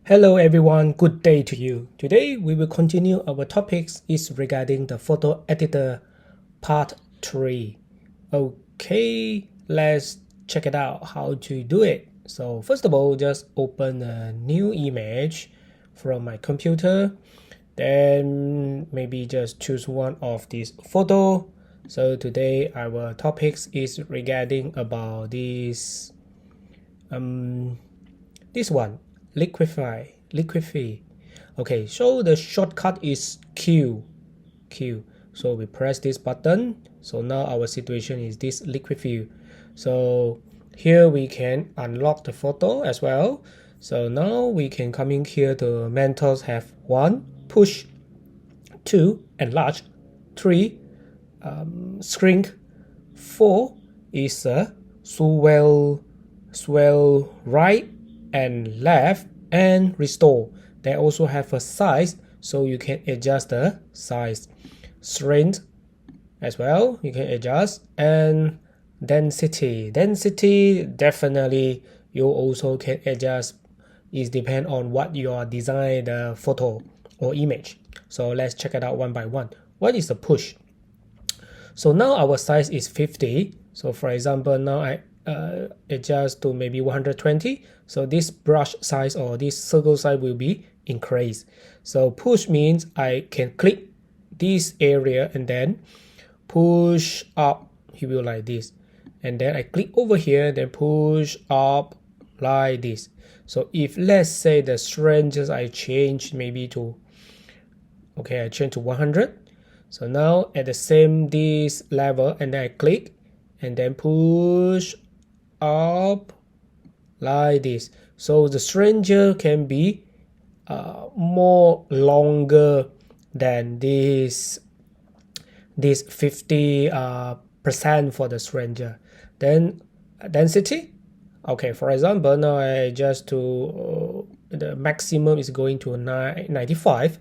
Hello everyone, good day to you. Today we will continue our topics is regarding the photo editor part 3. Okay, let's check it out how to do it. So first of all, just open a new image from my computer. Then maybe just choose one of these photo. So today our topics is regarding about this one, liquify. Okay, so the shortcut is Q. So we press this button. So now our situation is this liquid fill. So here we can unlock the photo as well. So now we can come in here to mentors have 1, push, 2, enlarge, 3, shrink, 4 is a swell right and left, and restore. They also have a size, so you can adjust the size. Shrink as well, you can adjust. And density definitely you also can adjust. It depends on what you are design the photo or image. So let's check it out one by one. What is the push? So now our size is 50. So for example, now I adjust to maybe 120. So this brush size or this circle size will be increased. So push means I can click this area and then push up. He will like this. And then I click over here, then push up like this. So if let's say the strength I change maybe to, okay, I change to 100. So now at the same this level, and then I click and then push up like this. So the strength can be more longer than this 50% for the strength. Then density. Okay, for example, now I adjust to the maximum is going to 95.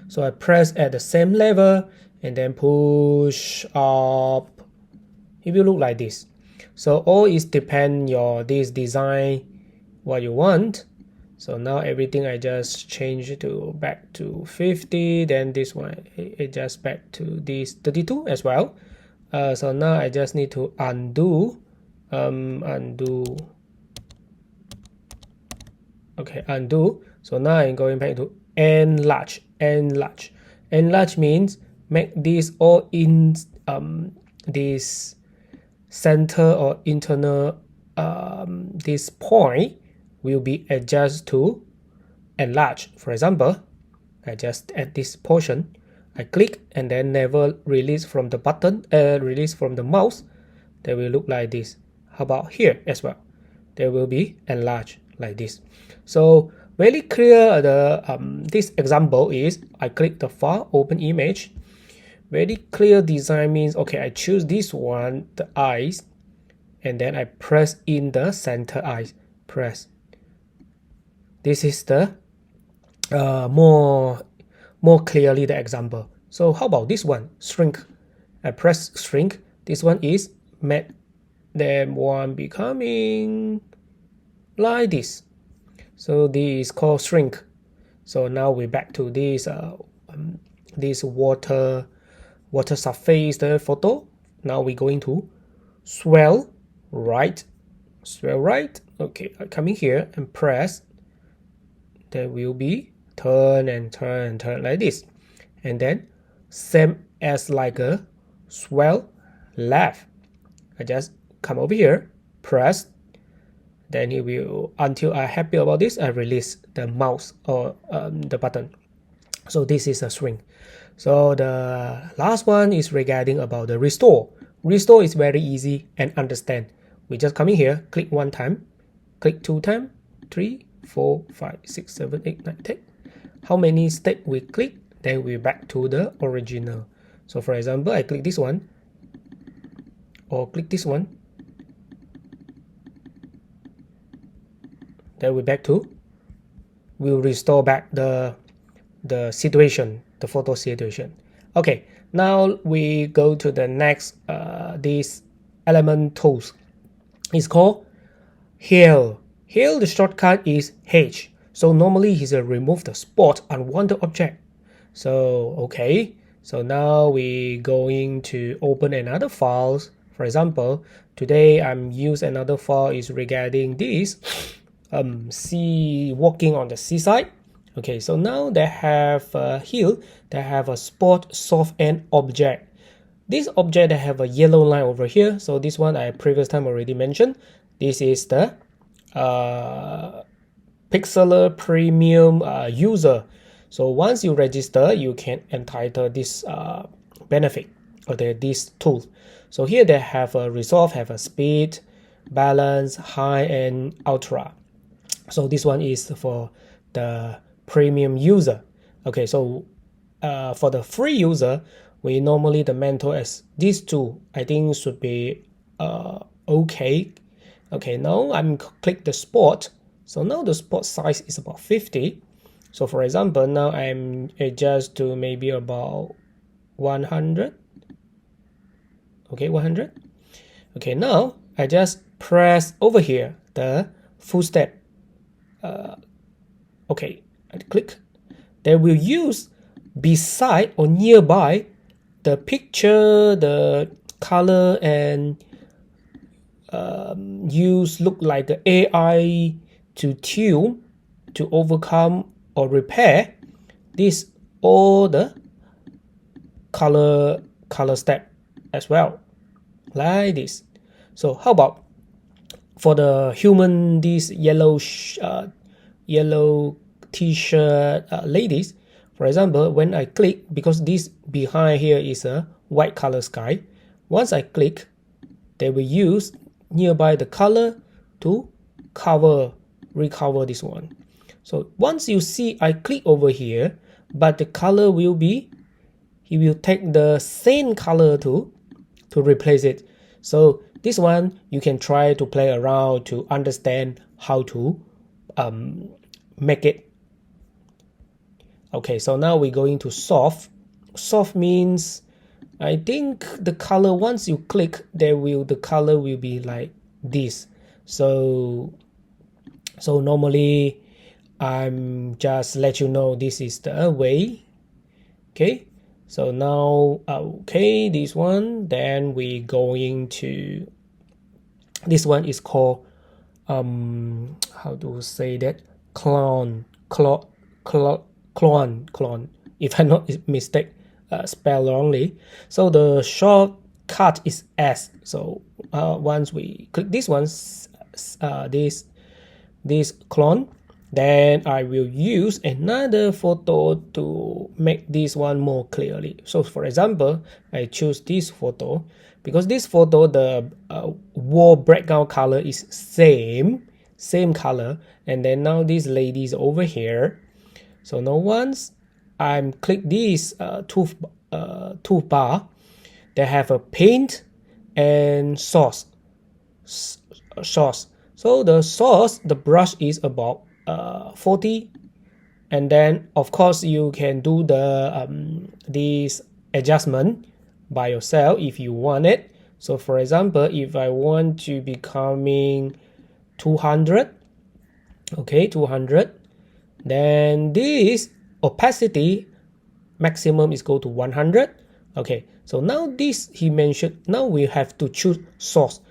So I press at the same level and then push up. It will look like this. So all is depend your this design what you want. So now everything I just change to back to 50. Then this one adjust back to this 32 as well. So now I just need to undo. Okay, undo. So now I'm going back to enlarge. Enlarge means make this all in this center or internal this point will be adjusted to enlarge. For example, I just add this portion, I click and then never release from the button, release from the mouse. They will look like this. How about here as well? They will be enlarged like this. So very clear. The this example is I click the file, open image. Very clear design means, okay, I choose this one, the eyes, and then I press in the center eyes. Press. This is the more clearly the example. So how about this one? Shrink. I press shrink. This one is made them one becoming like this. So this is called shrink. So now we're back to this this water surface the photo. Now we're going to swell right. Okay, I come in here and press. There will be turn like this. And then same as like a swell left. I just come over here, press. Then it will, until I'm happy about this, I release the mouse or the button. So this is a shrink. So the last one is regarding about the restore. Restore is very easy and understand. We just come in here, click 1 time, click 2 times, 3, 4, 5, 6, 7, 8, 9, 10. How many steps we click? Then we're back to the original. So for example, I click this one or click this one. Then we're back to, we'll restore back the situation, the photo situation. Okay, now we go to the next this element tools. It's called Here the shortcut is H. So normally he's remove the spot unwanted object. So okay, so now we going to open another file. For example, today I'm use another file is regarding this sea walking on the seaside. Okay, so now they have here they have a spot soft end object. This object they have a yellow line over here. So this one I previous time already mentioned. This is the Pixlr premium user. So once you register, you can entitle this benefit or this tool. So here they have a resolve, have a speed, balance, high and ultra. So this one is for the premium user. Okay, so for the free user, we normally the mentor as these two I think should be okay. Okay, now I'm click the spot. So now the spot size is about 50. So for example, now I'm adjust to maybe about 100. Okay, 100. Okay, now I just press over here the full step. Okay, I click. They will use beside or nearby the picture, the color, and use look like the AI to tune to overcome or repair this all the color step as well, like this. So how about for the human, this yellow t-shirt ladies, for example, when I click, because this behind here is a white color sky, once I click, they will use nearby the color to recover this one. So once you see I click over here, but the color will be, he will take the same color to replace it. So this one you can try to play around to understand how to make it. Okay, so now we're going to soft. Soft means I think the color, once you click, the color will be like this. So normally I'm just let you know this is the way. Okay, so now okay, this one, then we going to, this one is called how to say that, clone, if I'm not mistake spell wrongly. So the shortcut is S. So once we click this one, this clone, then I will use another photo to make this one more clearly. So for example, I choose this photo because this photo, the wall background color is same color, and then now this lady is over here. So now once I'm click this toolbar, they have a paint and source. So the source, the brush is about 40, and then of course you can do the this adjustment by yourself if you want it. So for example, if I want to becoming 200, okay, 200, then this opacity maximum is go to 100. Okay, so now this he mentioned, now we have to choose source.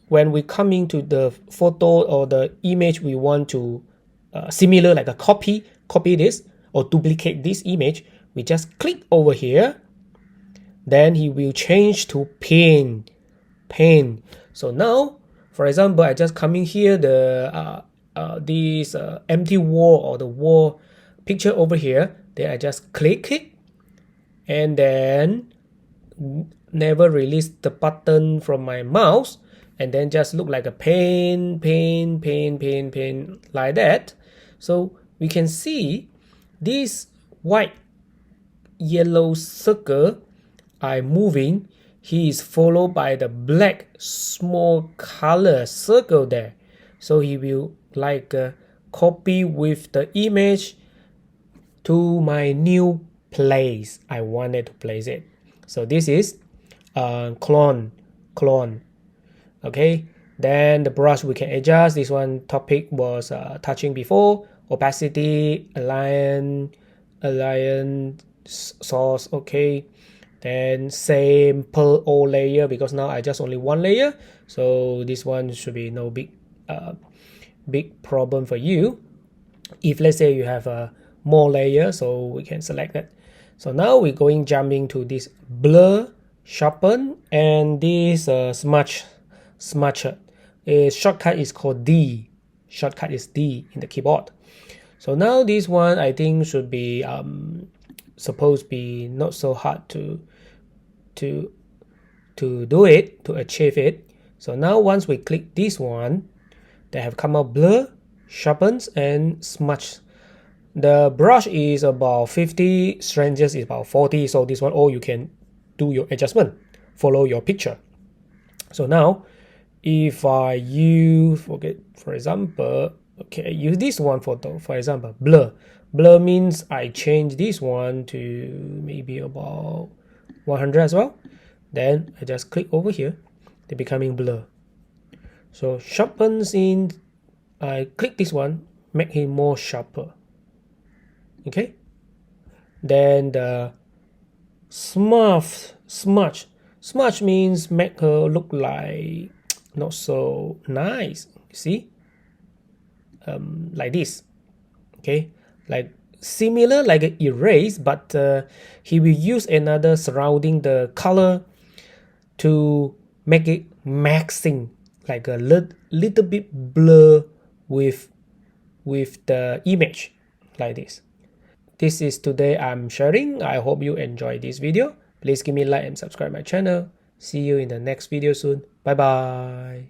When we coming to the photo or the image we want to similar like a copy this or duplicate this image, we just click over here, then he will change to paint. So now for example, I just coming here the this empty wall or the wall picture over here, then I just click it and then never release the button from my mouse, and then just look like a paint like that. So we can see this white yellow circle I moving, he is followed by the black small color circle there. So he will like copy with the image to my new place I wanted to place it. So this is clone. Okay, then the brush we can adjust. This one topic was touching before. opacity, align source. Okay, then same per all layer, because now I just only one layer, so this one should be no big problem for you. If let's say you have a more layer, so we can select that. So now we're going jumping to this blur, sharpen, and this smudge. A shortcut is called D. Shortcut is D in the keyboard. So now this one I think should be supposed to be not so hard to do it, to achieve it. So now once we click this one, they have come out blur, sharpens, and smudge. The brush is about 50, strength is about 40, so this one, you can do your adjustment, follow your picture. So now if I use, for example, okay, use this one photo, for example, blur. Blur means I change this one to maybe about 100 as well. Then I just click over here, they're becoming blur. So sharpens in, I click this one, make it more sharper. Okay, then the smudge means make her look like not so nice. You see, like this. Okay, like similar like an erase, but he will use another surrounding the color to make it maxing, like a little bit blur with the image, like this. This is today I'm sharing. I hope you enjoyed this video. Please give me a like and subscribe my channel. See you in the next video soon. Bye bye.